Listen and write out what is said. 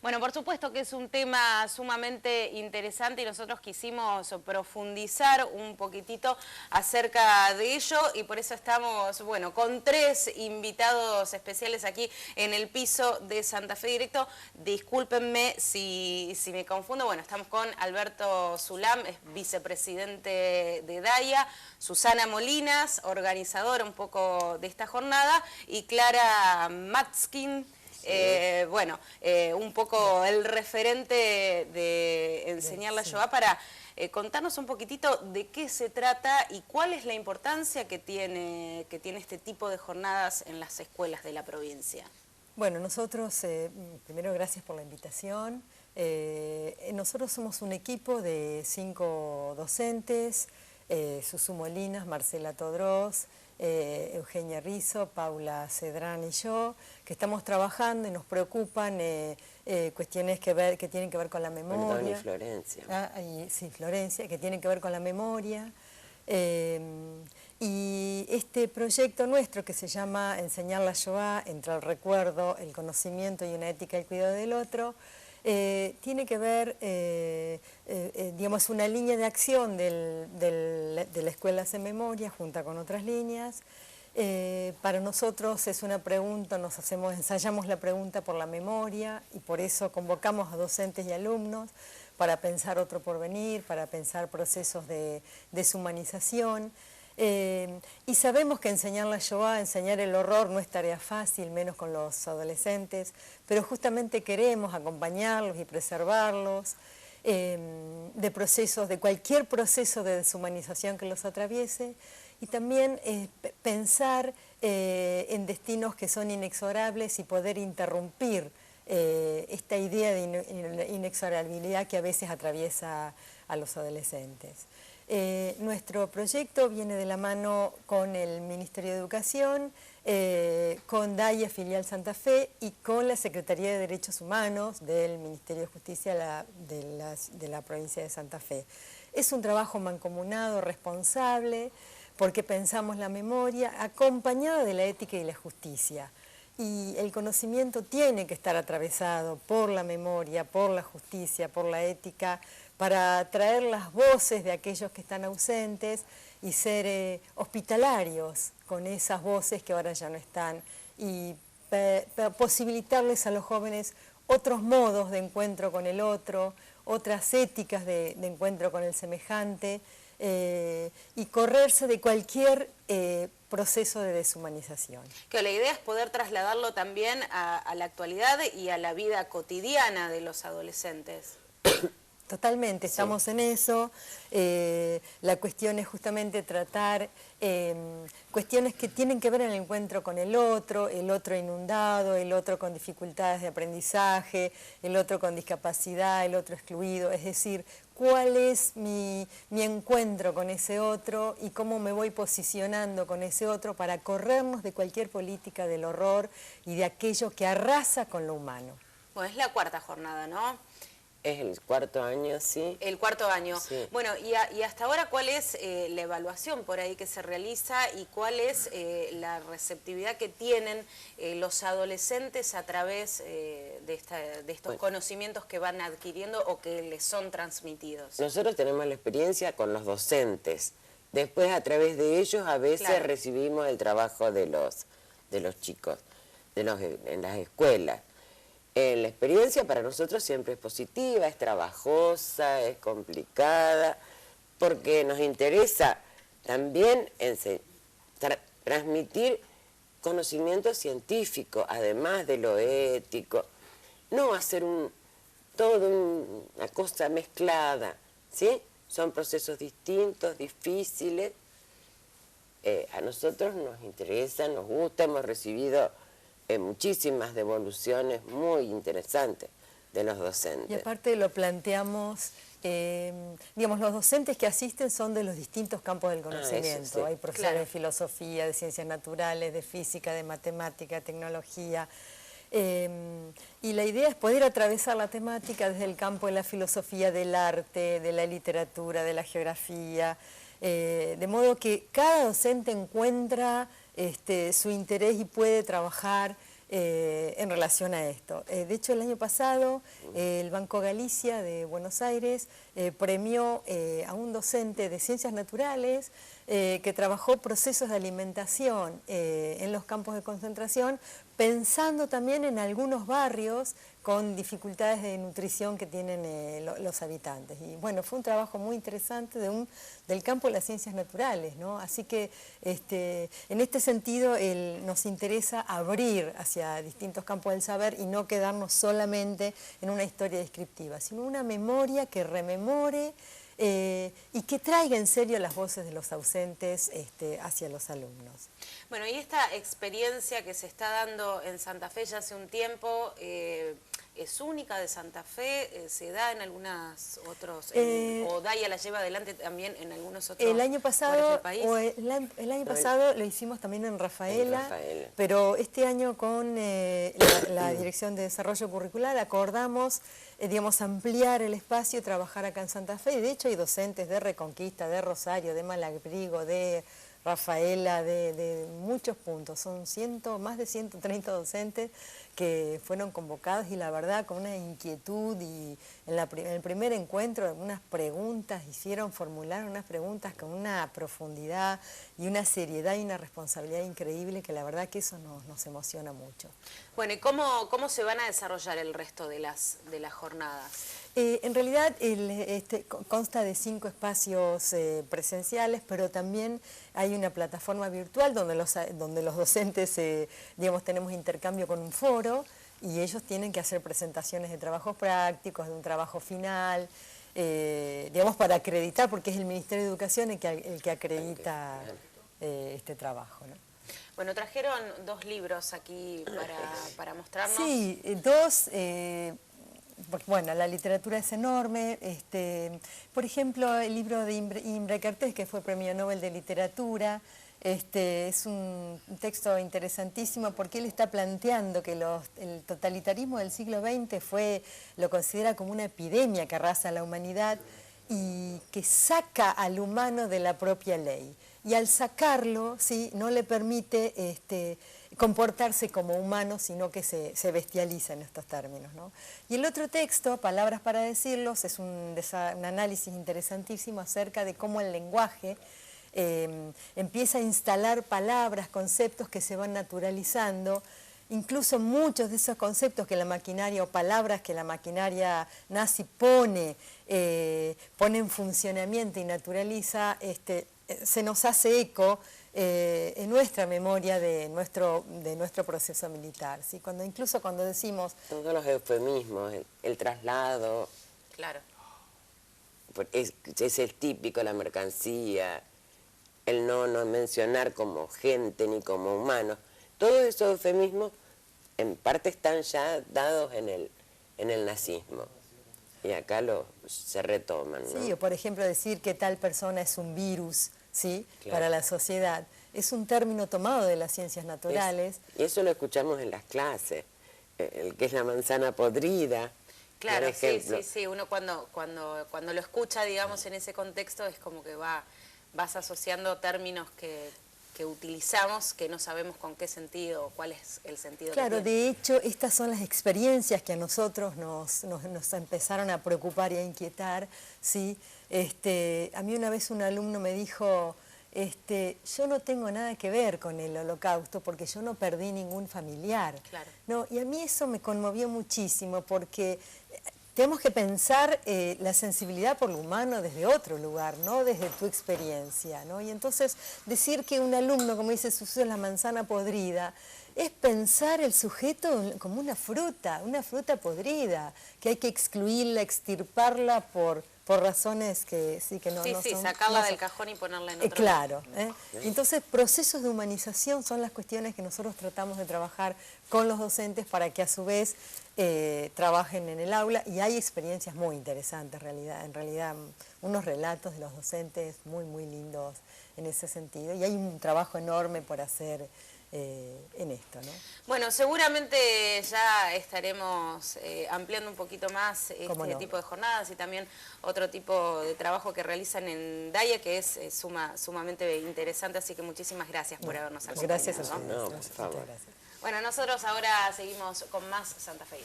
Bueno, por supuesto que es un tema sumamente interesante y nosotros quisimos profundizar un poquitito acerca de ello y por eso estamos, bueno, con 3 invitados especiales aquí en el piso de Santa Fe Directo. Discúlpenme si me confundo. Bueno, estamos con Alberto Zulam, es vicepresidente de DAIA, Susana Molinas, organizadora un poco de esta jornada, y Clara Matskin, un poco el referente de Enseñar la Shoah, para contarnos un poquitito de qué se trata y cuál es la importancia que tiene este tipo de jornadas en las escuelas de la provincia. Bueno, nosotros, primero gracias por la invitación. Nosotros somos un equipo de 5 docentes, Susu Molinas, Marcela Todros, Eugenia Rizzo, Paula Cedrán y yo, que estamos trabajando y nos preocupan cuestiones que tienen que ver con la memoria. Perdón, y Florencia. Sí, Florencia, que tienen que ver con la memoria. Y este proyecto nuestro, que se llama Enseñar la Shoah, entre el recuerdo, el conocimiento y una ética y el cuidado del otro, tiene que ver, digamos, una línea de acción de la Escuela Hace Memoria, junto con otras líneas. Para nosotros es una pregunta, ensayamos la pregunta por la memoria y por eso convocamos a docentes y alumnos para pensar otro porvenir, para pensar procesos de deshumanización. Y sabemos que enseñar la Shoah, enseñar el horror, no es tarea fácil, menos con los adolescentes, pero justamente queremos acompañarlos y preservarlos de cualquier proceso de deshumanización que los atraviese, y también pensar en destinos que son inexorables y poder interrumpir esta idea de inexorabilidad que a veces atraviesa a los adolescentes. Nuestro proyecto viene de la mano con el Ministerio de Educación, con DAIA Filial Santa Fe y con la Secretaría de Derechos Humanos del Ministerio de Justicia de la provincia de Santa Fe. Es un trabajo mancomunado, responsable, porque pensamos la memoria acompañada de la ética y la justicia. Y el conocimiento tiene que estar atravesado por la memoria, por la justicia, por la ética, para traer las voces de aquellos que están ausentes y ser hospitalarios con esas voces que ahora ya no están, y posibilitarles a los jóvenes otros modos de encuentro con el otro, otras éticas de encuentro con el semejante, y correrse de cualquier proceso de deshumanización. Que la idea es poder trasladarlo también a la actualidad y a la vida cotidiana de los adolescentes. Totalmente, estamos en eso. La cuestión es justamente tratar cuestiones que tienen que ver en el encuentro con el otro inundado, el otro con dificultades de aprendizaje, el otro con discapacidad, el otro excluido. Es decir, cuál es mi encuentro con ese otro y cómo me voy posicionando con ese otro para corrernos de cualquier política del horror y de aquello que arrasa con lo humano. Bueno, es la 4ª jornada, ¿no? Es el 4º año, sí. El 4º año. Sí. Bueno, y hasta ahora, ¿cuál es la evaluación por ahí que se realiza y cuál es la receptividad que tienen los adolescentes a través de estos conocimientos que van adquiriendo o que les son transmitidos? Nosotros tenemos la experiencia con los docentes. Después, a través de ellos, a veces recibimos el trabajo de los chicos en las escuelas. La experiencia para nosotros siempre es positiva, es trabajosa, es complicada, porque nos interesa también transmitir conocimiento científico, además de lo ético, no hacer una cosa mezclada, ¿sí? Son procesos distintos, difíciles. A nosotros nos interesa, nos gusta, hemos recibido muchísimas devoluciones muy interesantes de los docentes. Y aparte lo planteamos, digamos, los docentes que asisten son de los distintos campos del conocimiento. Sí. Hay profesores de filosofía, de ciencias naturales, de física, de matemática, de tecnología. Y la idea es poder atravesar la temática desde el campo de la filosofía, del arte, de la literatura, de la geografía, de modo que cada docente encuentra su interés y puede trabajar en relación a esto. De hecho, el año pasado el Banco Galicia de Buenos Aires premió a un docente de Ciencias Naturales que trabajó procesos de alimentación en los campos de concentración, pensando también en algunos barrios con dificultades de nutrición que tienen los habitantes. Y bueno, fue un trabajo muy interesante del campo de las ciencias naturales, ¿no? Así que en este sentido nos interesa abrir hacia distintos campos del saber y no quedarnos solamente en una historia descriptiva, sino una memoria que rememore y que traiga en serio las voces de los ausentes hacia los alumnos. Bueno, y esta experiencia que se está dando en Santa Fe ya hace un tiempo, ¿es única de Santa Fe? ¿Se da en algunos otros, o DAIA la lleva adelante también en algunos otros el año pasado, del país? El año pasado lo hicimos también en Rafaela, pero este año con la Dirección de Desarrollo Curricular acordamos digamos, ampliar el espacio y trabajar acá en Santa Fe. Y de hecho hay docentes de Reconquista, de Rosario, de Malabrigo, de Rafaela, de muchos puntos. Son más de 130 docentes que fueron convocados y la verdad con una inquietud y en el primer encuentro unas preguntas, formularon unas preguntas con una profundidad y una seriedad y una responsabilidad increíble que la verdad que eso nos emociona mucho. Bueno, ¿y cómo se van a desarrollar el resto de las jornadas? En realidad consta de 5 espacios presenciales, pero también hay una plataforma virtual donde los docentes, digamos, tenemos intercambio con un foro y ellos tienen que hacer presentaciones de trabajos prácticos, de un trabajo final, digamos, para acreditar, porque es el Ministerio de Educación el que acredita este trabajo, ¿no? Bueno, trajeron 2 libros aquí para mostrarnos. Sí, 2... Bueno, la literatura es enorme. Por ejemplo, el libro de Imre Kertész, que fue Premio Nobel de Literatura, es un texto interesantísimo porque él está planteando que el totalitarismo del siglo XX lo considera como una epidemia que arrasa a la humanidad y que saca al humano de la propia ley. Y al sacarlo, ¿sí?, no le permite comportarse como humano, sino que se bestializa en estos términos, ¿no? Y el otro texto, Palabras para decirlos, es un análisis interesantísimo acerca de cómo el lenguaje empieza a instalar palabras, conceptos que se van naturalizando. Incluso muchos de esos conceptos que la maquinaria, o palabras que la maquinaria nazi pone en funcionamiento y naturaliza, se nos hace eco en nuestra memoria de nuestro proceso militar, ¿sí? Incluso cuando decimos... Todos los eufemismos, el traslado... Claro. Es el típico, la mercancía, el no mencionar como gente ni como humano. Todos esos eufemismos en parte están ya dados en el nazismo. Y acá se retoman, ¿no? Sí, o por ejemplo decir que tal persona es un virus, ¿sí?, claro, para la sociedad. Es un término tomado de las ciencias naturales. Y eso lo escuchamos en las clases, el que es la manzana podrida. Claro, sí. Uno cuando lo escucha, digamos, en ese contexto, es como que vas asociando términos que utilizamos, que no sabemos con qué sentido, o cuál es el sentido. Claro, de hecho, estas son las experiencias que a nosotros nos empezaron a preocupar y a inquietar, ¿sí? A mí una vez un alumno me dijo, yo no tengo nada que ver con el Holocausto porque yo no perdí ningún familiar. Claro. No, y a mí eso me conmovió muchísimo porque... tenemos que pensar la sensibilidad por lo humano desde otro lugar, no desde tu experiencia, ¿no? Y entonces decir que un alumno, como dice Suso, es la manzana podrida, es pensar el sujeto como una fruta podrida, que hay que excluirla, extirparla por razones que sí que no son... Sí, sacarla del cajón y ponerla en otro claro. Entonces, procesos de humanización son las cuestiones que nosotros tratamos de trabajar con los docentes para que a su vez trabajen en el aula, y hay experiencias muy interesantes en realidad unos relatos de los docentes muy, muy lindos en ese sentido, y hay un trabajo enorme por hacer en esto, ¿no? Bueno, seguramente ya estaremos ampliando un poquito más este tipo de jornadas y también otro tipo de trabajo que realizan en DAIA, que es sumamente interesante, así que muchísimas gracias por habernos acompañado. Gracias a ustedes. No, por favor. Gracias. Bueno, nosotros ahora seguimos con más Santa Fe.